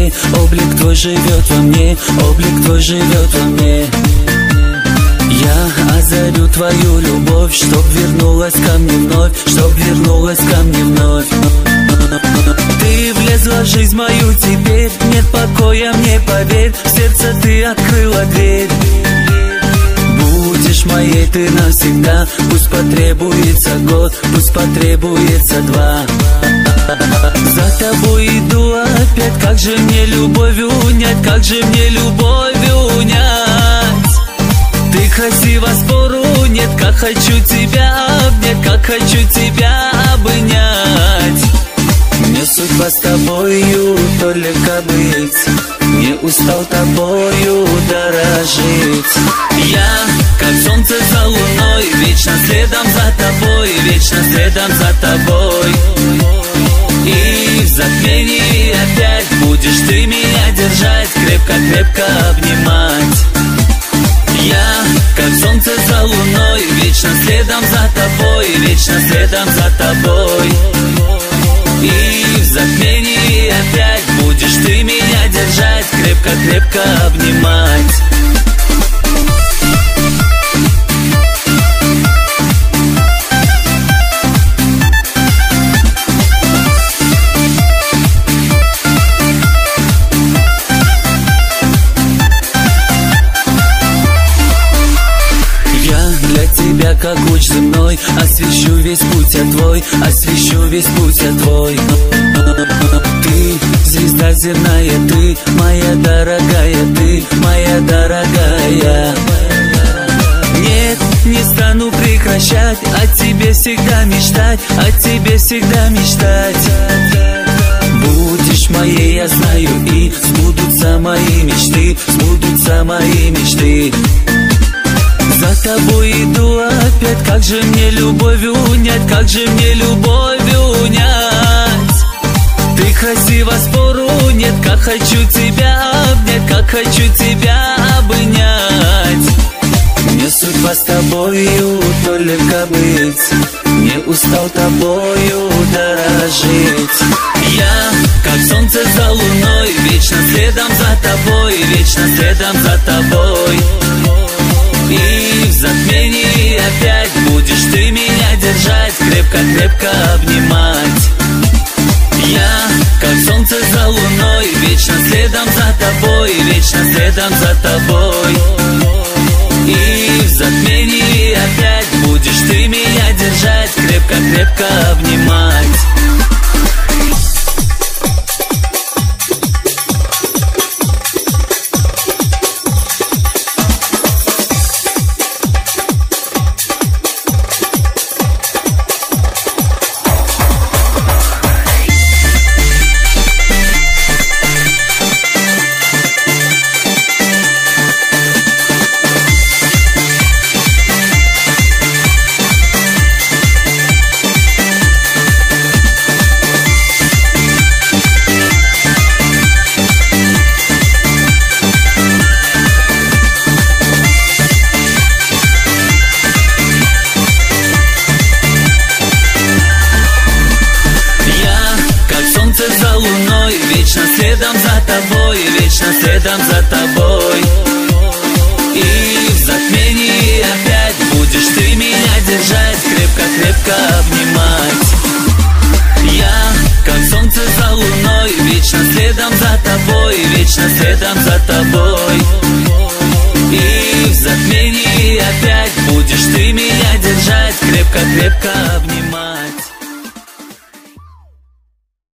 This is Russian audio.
мне, облик твой живет во мне, облик твой живет во мне. Я озарю твою любовь, чтоб вернулась ко мне вновь, чтоб вернулась ко мне вновь. Ты влезла в жизнь мою теперь, нет покоя мне, поверь, в сердце ты открыла дверь. Будешь моей ты навсегда, пусть потребуется год, пусть потребуется два. За тобой иду опять, как же мне любовь унять, как же мне любовь унять. Ты красива, спору нет, как хочу тебя обнять, как хочу тебя обнять. Мне судьба с тобою только быть, не устал тобою дорожить. Я, как солнце за луной, вечно следом за тобой, вечно следом за тобой. И в затмении опять будешь ты меня держать, крепко-крепко обнимать. Я, как солнце за луной, вечно следом за тобой, вечно следом за тобой. И в затмении опять будешь ты меня держать, крепко-крепко обнимать. Как луч земной, освещу весь путь твой, освещу весь путь твой. Ты, звезда земная, ты, моя дорогая, ты, моя дорогая. Нет, не стану прекращать, о тебе всегда мечтать, о тебе всегда мечтать. Будешь моей, я знаю, и сбудутся мои мечты, сбудутся мои мечты. За тобой иду опять, как же мне любовь унять, как же мне любовь унять. Ты красива, спору нет, как хочу тебя обнять, как хочу тебя обнять. Мне судьба с тобою только быть, не устал тобою дорожить. Я, как солнце за луной, вечно следом за тобой, вечно следом за тобой. И в затмении опять будешь ты меня держать, крепко-крепко обнимать. Я, как солнце за луной, вечно следом за тобой, вечно следом за тобой. И в затмении опять будешь ты меня держать, крепко-крепко обнимать. Вечно следом за тобой, вечно следом за тобой. И в затмении опять будешь ты меня держать, крепко-крепко обнимать. Я, как солнце за луной, вечно следом за тобой, вечно следом за тобой.